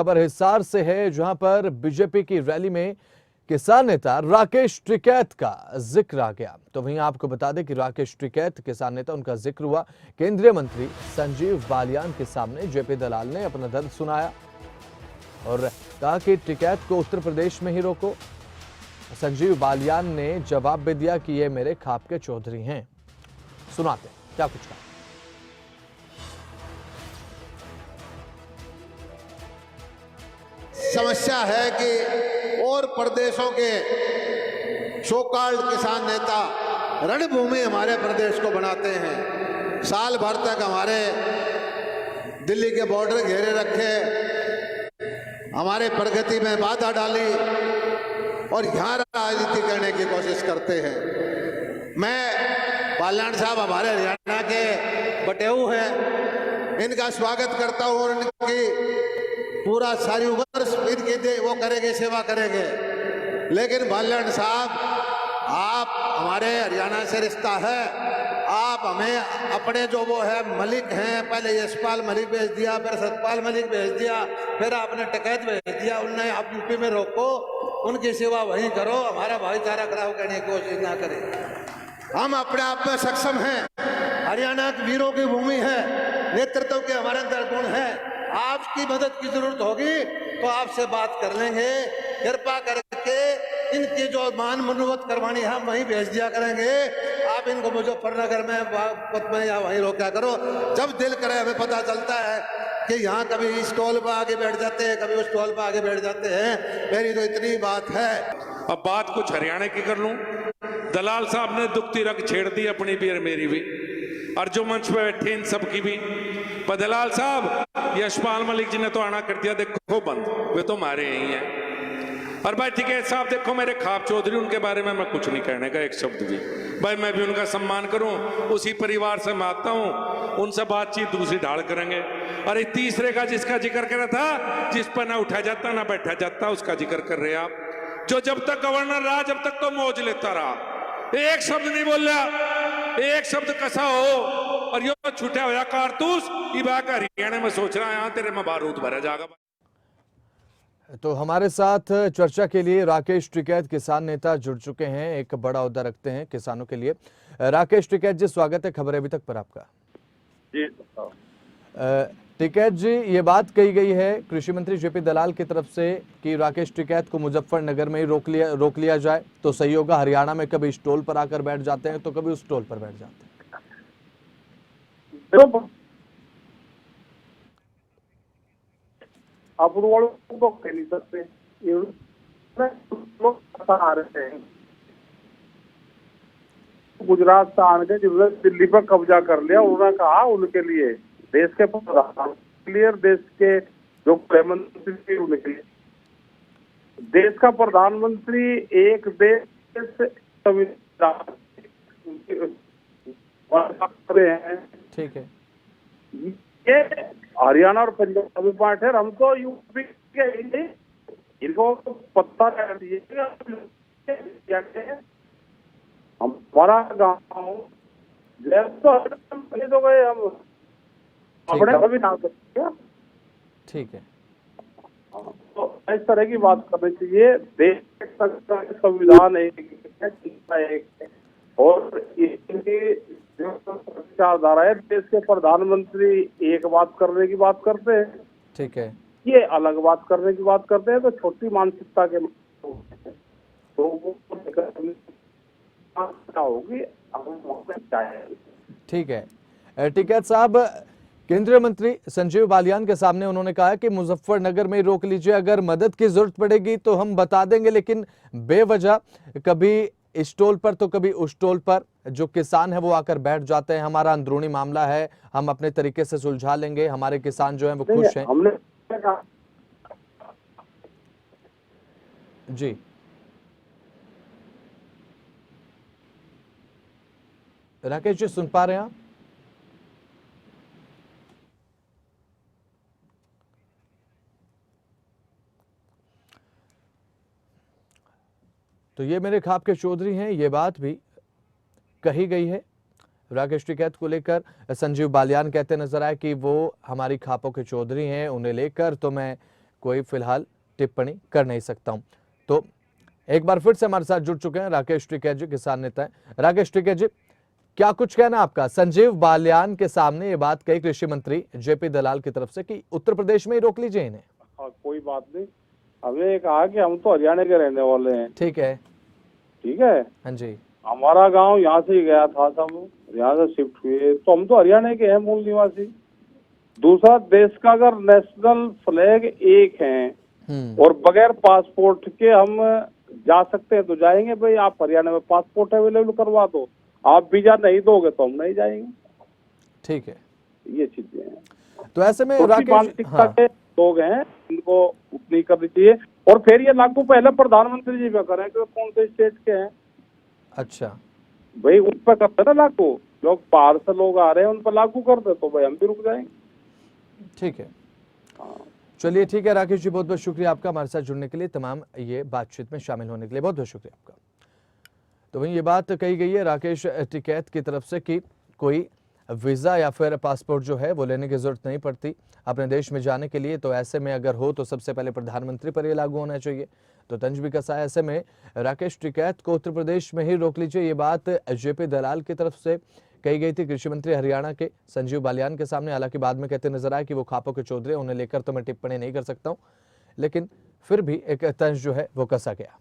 खबर हिसार से है, जहां पर बीजेपी की रैली में किसान नेता राकेश टिकैत का जिक्र आ गया। तो वहीं आपको बता दें कि राकेश टिकैत किसान नेता, उनका जिक्र हुआ। केंद्रीय मंत्री संजीव बालियान के सामने जेपी दलाल ने अपना दर्द सुनाया और कहा कि टिकैत को उत्तर प्रदेश में ही रोको। संजीव बालियान ने जवाब भी दिया कि ये मेरे खाप के चौधरी हैं। सुनाते क्या कुछ कहा। समस्या है कि और प्रदेशों के सो-कॉल्ड किसान नेता रणभूमि हमारे प्रदेश को बनाते हैं। साल भर तक हमारे दिल्ली के बॉर्डर घेरे रखे, हमारे प्रगति में बाधा डाली और यहाँ राजनीति करने की कोशिश करते हैं। मैं बालियान साहब हमारे हरियाणा के बटेऊ हैं, इनका स्वागत करता हूँ और इनकी पूरा सारी उम्र इनकी वो करेंगे, सेवा करेंगे। लेकिन बालियान साहब, आप हमारे हरियाणा से रिश्ता है, आप हमें अपने जो वो है मलिक हैं, पहले यशपाल मलिक भेज दिया, फिर सतपाल मलिक भेज दिया, फिर आपने टिकैत भेज दिया। उनने आप यूपी में रोको, उनकी सेवा वहीं करो, हमारा भाईचारा खराब करने की कोशिश ना करें। हम अपने आप में सक्षम हैं, हरियाणा की वीरों की भूमि है, नेतृत्व के हमारे अंदर गुण है। आपकी मदद की जरूरत होगी तो आपसे बात कर लेंगे। कृपा करके इनकी जो मान मनुवत करवानी है हम वहीं भेज दिया करेंगे। आप इनको मुजफ्फरनगर में, बागपत में या वहीं रोका करो। जब दिल करे, हमें पता चलता है कि यहाँ कभी इस स्टॉल पर आगे बैठ जाते हैं, कभी उस स्टॉल पर आगे बैठ जाते हैं। मेरी तो इतनी बात है। अब बात कुछ हरियाणा की कर लूं। दलाल साहब ने दुखती रग छेड़ दी, अपनी भी और मेरी भी, और जो मंच पे बैठे इन सबकी भी। पर दलाल साहब, यशपाल मलिक जी ने तो आना कर दिया, देखो बंद, वे तो हमारे यही हैं। और भाई टिकैत साहब, देखो मेरे खाप चौधरी, उनके बारे में मैं कुछ नहीं कहने का एक शब्द भी। भाई मैं भी उनका सम्मान करूं, उसी परिवार से मैं आता हूं, उनसे बातचीत दूसरी ढाल करेंगे। और तीसरे का जिसका जिक्र कर रहा था, जिस पर ना उठा जाता ना बैठा जाता, उसका जिक्र कर रहे आप, जो जब तक गवर्नर रहा जब तक तो मौज लेता रहा, एक शब्द नहीं बोला, एक शब्द कसा हो। और यो छूटा हुआ कारतूस इबाका हरियाणा में सोच रहा है यहाँ तेरे में बारूद भरा जाएगा। तो हमारे साथ चर्चा के लिए राकेश टिकैत, किसान नेता, जुड़ चुके हैं। एक बड़ा ओहदा रखते हैं किसानों के लिए। राकेश टिकैत जी, स्वागत है खबर अभी तक पर आपका। जी टिकैत जी, ये बात कही गई है कृषि मंत्री जेपी दलाल की तरफ से कि राकेश टिकैत को मुजफ्फरनगर में ही रोक लिया जाए तो सही होगा। हरियाणा में कभी स्टॉल पर आकर बैठ जाते हैं तो कभी उस स्टॉल पर बैठ जाते हैं। आप वालों को कह नहीं सकते, आ रहे हैं गुजरात से आने जिन्होंने दिल्ली पर कब्जा कर लिया। उन्होंने कहा उनके लिए, देश के प्रधानमंत्री के लिए, देश के जो गृह मंत्री उनके लिए, देश का प्रधानमंत्री एक देश संविधान हैं। ठीक है, ये हरियाणा और पंजाब में पार्ट है, हम तो यूपी के ही, इनको पता दीजिएगा। हमारा गाँव जैसे तो गए हम अपने कभी ना सकते। ठीक है, तो इस तरह की बात करनी चाहिए। देश का संविधान एक और इनकी विचारधारा है। देश के प्रधानमंत्री एक बात करने की बात करते हैं, ठीक है, ये अलग बात करने की बात करते हैं। तो छोटी मानसिकता के तो वो होगी। ठीक है। टिकैत साहब, केंद्रीय मंत्री संजीव बालियान के सामने उन्होंने कहा कि मुजफ्फरनगर में रोक लीजिए, अगर मदद की जरूरत पड़ेगी तो हम बता देंगे, लेकिन बेवजह कभी इस स्टॉल पर तो कभी उस स्टॉल पर जो किसान है वो आकर बैठ जाते हैं। हमारा अंदरूनी मामला है, हम अपने तरीके से सुलझा लेंगे, हमारे किसान जो हैं वो खुश हैं। हमने जी, राकेश जी, सुन पा रहे हैं आप? तो ये मेरे खाप के चौधरी हैं, ये बात भी कही गई है। राकेश टिकैत को लेकर संजीव बालियान कहते नजर आए कि वो हमारी खापों के चौधरी हैं, उन्हें लेकर तो मैं कोई फिलहाल टिप्पणी कर नहीं सकता हूं। तो एक बार फिर से हमारे साथ जुड़ चुके हैं राकेश टिकैत जी, किसान नेता हैं। राकेश टिकैत जी, क्या कुछ कहना आपका? संजीव बालियान के सामने ये बात कही कृषि मंत्री जेपी दलाल की तरफ से कि उत्तर प्रदेश में ही रोक लीजिए इन्हें। हाँ, कोई बात नहीं। हमने कहा कि हम तो हरियाणा के रहने वाले हैं। ठीक है, ठीक है, हाँ जी, हमारा गांव यहाँ से ही गया था, सब यहाँ से शिफ्ट हुए, तो हम तो हरियाणा के हैं मूल निवासी। दूसरा, देश का अगर नेशनल फ्लैग एक है और बगैर पासपोर्ट के हम जा सकते हैं तो जाएंगे। भाई आप हरियाणा में पासपोर्ट अवेलेबल करवा दो, आप वीजा नहीं दोगे तो हम नहीं जाएंगे। ठीक है, ये चीजें हैं। तो ऐसे में तो राकेश, मानसिकता के लोग हैं, इनको उतनी करनी चाहिए। और फिर ये लागू पहले प्रधानमंत्री जी पे करें कि कौन से स्टेट के हैं। अच्छा, भाई उन पर करते ना लागू, लोग बाहर से लोग आ रहे हैं उन पर लागू कर दे तो भाई हम भी रुक जाएंगे। ठीक है, चलिए ठीक है राकेश जी, बहुत बहुत शुक्रिया आपका हमारे साथ जुड़ने के लिए, तमाम ये बातचीत में शामिल होने के लिए बहुत बहुत शुक्रिया आपका। तो वहीं ये बात कही गई है राकेश टिकैत की तरफ से कि कोई वीज़ा या फिर पासपोर्ट जो है वो लेने की ज़रूरत नहीं पड़ती अपने देश में जाने के लिए। तो ऐसे में अगर हो तो सबसे पहले प्रधानमंत्री पर ये लागू होना चाहिए। तो तंज भी कसा है, ऐसे में राकेश टिकैत को उत्तर प्रदेश में ही रोक लीजिए, ये बात जेपी दलाल की तरफ से कही गई थी कृषि मंत्री हरियाणा के संजीव बालियान के सामने। हालांकि बाद में कहते नजर आए कि वो खापों के चौधरी, उन्हें लेकर तो मैं टिप्पणी नहीं कर सकता हूं, लेकिन फिर भी एक तंज जो है वो कसा गया।